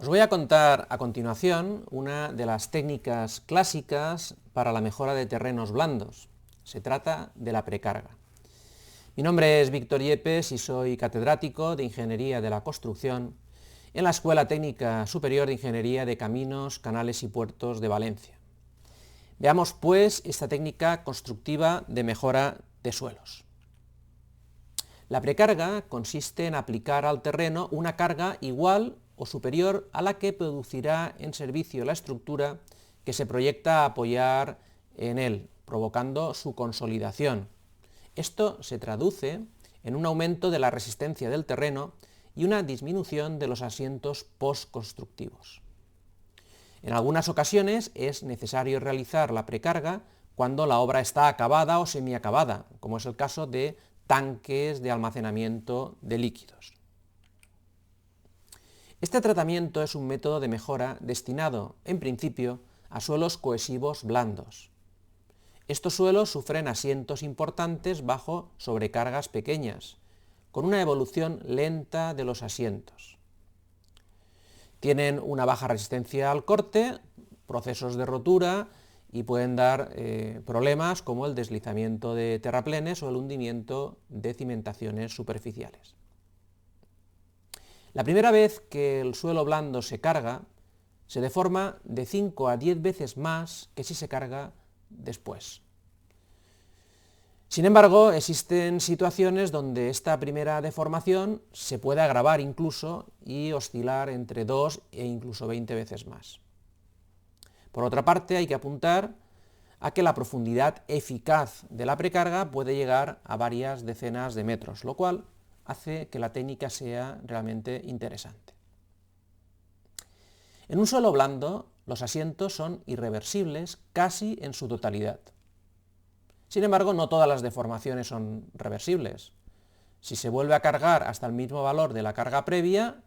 Os voy a contar a continuación una de las técnicas clásicas para la mejora de terrenos blandos. Se trata de la precarga. Mi nombre es Víctor Yepes y soy catedrático de Ingeniería de la Construcción en la Escuela Técnica Superior de Ingeniería de Caminos, Canales y Puertos de Valencia. Veamos pues esta técnica constructiva de mejora de suelos. La precarga consiste en aplicar al terreno una carga igual o superior a la que producirá en servicio la estructura que se proyecta a apoyar en él, provocando su consolidación. Esto se traduce en un aumento de la resistencia del terreno y una disminución de los asientos postconstructivos. En algunas ocasiones es necesario realizar la precarga cuando la obra está acabada o semiacabada, como es el caso de tanques de almacenamiento de líquidos. Este tratamiento es un método de mejora destinado, en principio, a suelos cohesivos blandos. Estos suelos sufren asientos importantes bajo sobrecargas pequeñas, con una evolución lenta de los asientos. Tienen una baja resistencia al corte, procesos de rotura y pueden dar problemas como el deslizamiento de terraplenes o el hundimiento de cimentaciones superficiales. La primera vez que el suelo blando se carga, se deforma de 5 a 10 veces más que si se carga después. Sin embargo, existen situaciones donde esta primera deformación se puede agravar incluso y oscilar entre 2 e incluso 20 veces más. Por otra parte, hay que apuntar a que la profundidad eficaz de la precarga puede llegar a varias decenas de metros, lo cual hace que la técnica sea realmente interesante. En un suelo blando, los asientos son irreversibles casi en su totalidad. Sin embargo, no todas las deformaciones son reversibles. Si se vuelve a cargar hasta el mismo valor de la carga previa,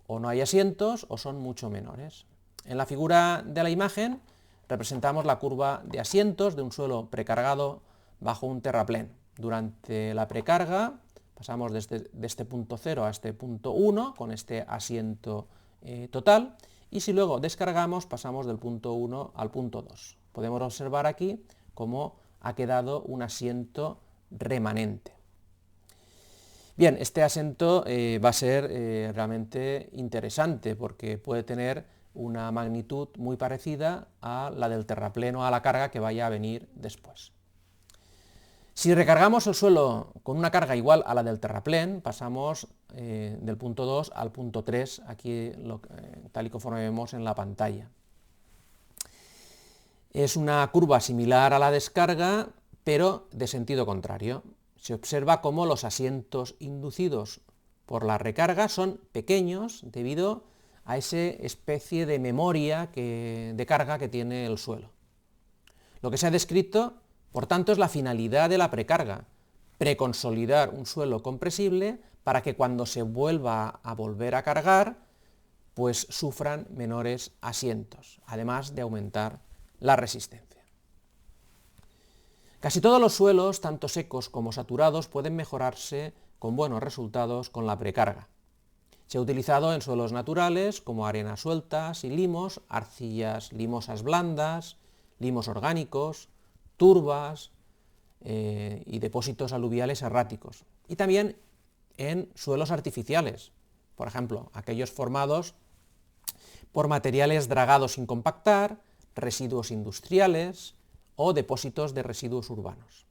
o no hay asientos o son mucho menores. En la figura de la imagen representamos la curva de asientos de un suelo precargado bajo un terraplén. Durante la precarga pasamos de este punto 0 a este punto 1 con este asiento total, y si luego descargamos pasamos del punto 1 al punto 2. Podemos observar aquí cómo ha quedado un asiento remanente. Bien, este asiento va a ser realmente interesante porque puede tener una magnitud muy parecida a la del terraplén o a la carga que vaya a venir después. Si recargamos el suelo con una carga igual a la del terraplén, pasamos del punto 2 al punto 3, aquí tal y conforme vemos en la pantalla. Es una curva similar a la descarga, pero de sentido contrario. Se observa cómo los asientos inducidos por la recarga son pequeños debido a esa especie de memoria de carga que tiene el suelo. Lo que se ha descrito, por tanto, es la finalidad de la precarga: preconsolidar un suelo compresible para que cuando se vuelva a volver a cargar, pues sufran menores asientos, además de aumentar la resistencia. Casi todos los suelos, tanto secos como saturados, pueden mejorarse con buenos resultados con la precarga. Se ha utilizado en suelos naturales como arenas sueltas y limos, arcillas limosas blandas, limos orgánicos, turbas y depósitos aluviales erráticos. Y también en suelos artificiales, por ejemplo, aquellos formados por materiales dragados sin compactar, residuos industriales o depósitos de residuos urbanos.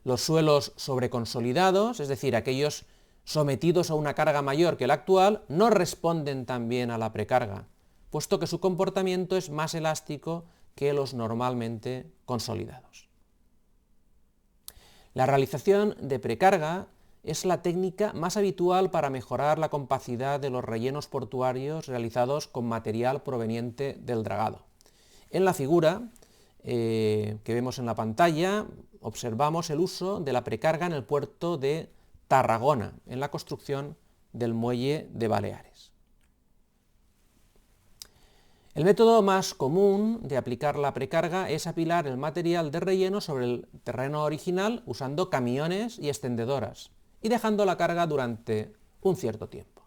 Los suelos sobreconsolidados, es decir, aquellos sometidos a una carga mayor que la actual, no responden tan bien a la precarga, puesto que su comportamiento es más elástico que los normalmente consolidados. La realización de precarga es la técnica más habitual para mejorar la compacidad de los rellenos portuarios realizados con material proveniente del dragado. En la figura que vemos en la pantalla observamos el uso de la precarga en el puerto de Tarragona, en la construcción del muelle de Baleares. El método más común de aplicar la precarga es apilar el material de relleno sobre el terreno original usando camiones y extendedoras y dejando la carga durante un cierto tiempo.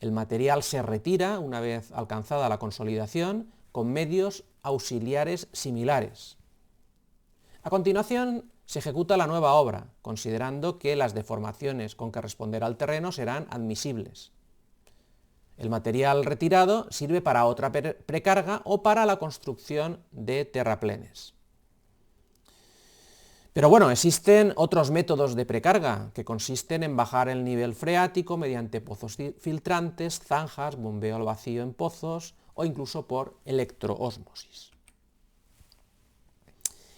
El material se retira una vez alcanzada la consolidación con medios auxiliares similares. A continuación, se ejecuta la nueva obra, considerando que las deformaciones con que responderá el terreno serán admisibles. El material retirado sirve para otra precarga o para la construcción de terraplenes. Pero bueno, existen otros métodos de precarga que consisten en bajar el nivel freático mediante pozos filtrantes, zanjas, bombeo al vacío en pozos o incluso por electroósmosis.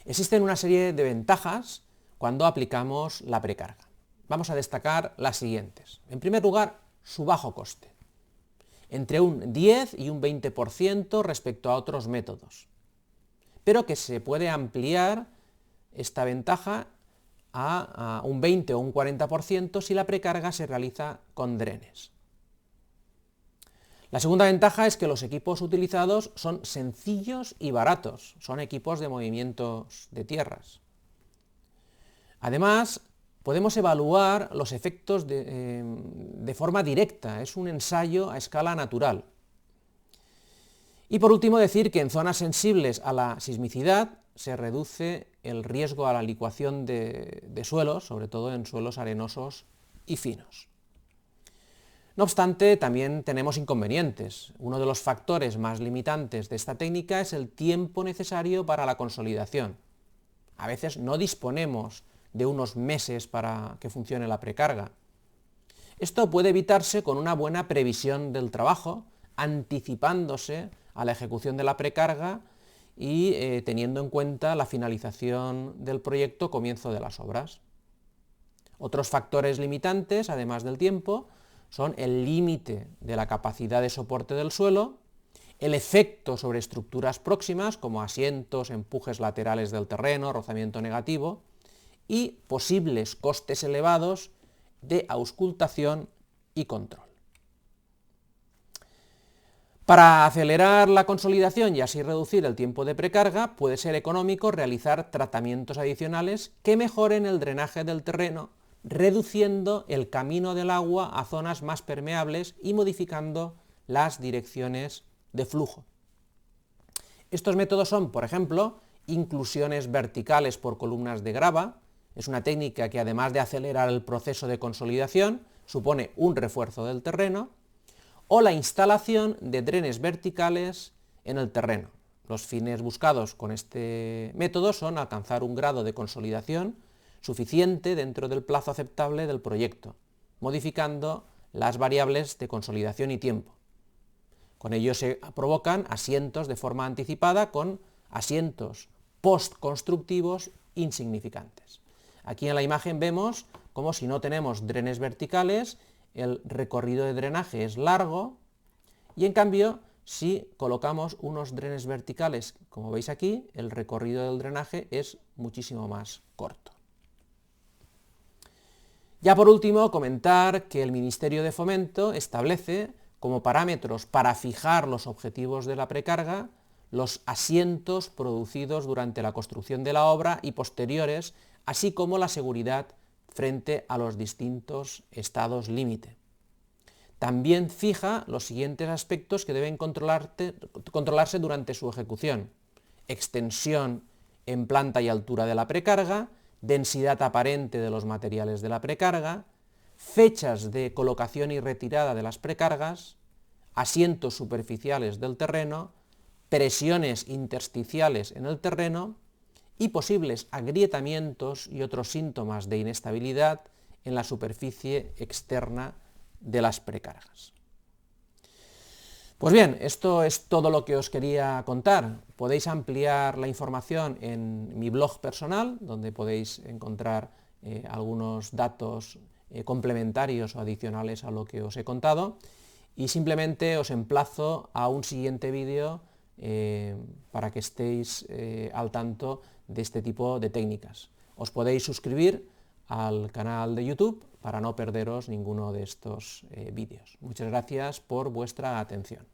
Existen una serie de ventajas cuando aplicamos la precarga. Vamos a destacar las siguientes. En primer lugar, su bajo coste, entre un 10 y un 20% respecto a otros métodos, pero que se puede ampliar esta ventaja a un 20 o un 40% si la precarga se realiza con drenes. La segunda ventaja es que los equipos utilizados son sencillos y baratos, son equipos de movimientos de tierras. Además, podemos evaluar los efectos de forma directa, es un ensayo a escala natural. Y por último decir que en zonas sensibles a la sismicidad se reduce el riesgo a la licuación de suelos, sobre todo en suelos arenosos y finos. No obstante, también tenemos inconvenientes. Uno de los factores más limitantes de esta técnica es el tiempo necesario para la consolidación. A veces no disponemos de unos meses para que funcione la precarga. Esto puede evitarse con una buena previsión del trabajo, anticipándose a la ejecución de la precarga y teniendo en cuenta la finalización del proyecto, comienzo de las obras. Otros factores limitantes, además del tiempo, son el límite de la capacidad de soporte del suelo, el efecto sobre estructuras próximas, como asientos, empujes laterales del terreno, rozamiento negativo, y posibles costes elevados de auscultación y control. Para acelerar la consolidación y así reducir el tiempo de precarga, puede ser económico realizar tratamientos adicionales que mejoren el drenaje del terreno, reduciendo el camino del agua a zonas más permeables y modificando las direcciones de flujo. Estos métodos son, por ejemplo, inclusiones verticales por columnas de grava. Es una técnica que, además de acelerar el proceso de consolidación, supone un refuerzo del terreno, o la instalación de drenes verticales en el terreno. Los fines buscados con este método son alcanzar un grado de consolidación suficiente dentro del plazo aceptable del proyecto, modificando las variables de consolidación y tiempo. Con ello se provocan asientos de forma anticipada con asientos postconstructivos insignificantes. Aquí en la imagen vemos como, si no tenemos drenes verticales, el recorrido de drenaje es largo, y en cambio, si colocamos unos drenes verticales, como veis aquí, el recorrido del drenaje es muchísimo más corto. Ya por último, comentar que el Ministerio de Fomento establece como parámetros para fijar los objetivos de la precarga los asientos producidos durante la construcción de la obra y posteriores, así como la seguridad frente a los distintos estados límite. También fija los siguientes aspectos que deben controlarse durante su ejecución: extensión en planta y altura de la precarga, densidad aparente de los materiales de la precarga, fechas de colocación y retirada de las precargas, asientos superficiales del terreno, presiones intersticiales en el terreno y posibles agrietamientos y otros síntomas de inestabilidad en la superficie externa de las precargas. Pues bien, esto es todo lo que os quería contar. Podéis ampliar la información en mi blog personal, donde podéis encontrar algunos datos complementarios o adicionales a lo que os he contado, y simplemente os emplazo a un siguiente vídeo para que estéis al tanto de este tipo de técnicas. Os podéis suscribir al canal de YouTube para no perderos ninguno de estos vídeos. Muchas gracias por vuestra atención.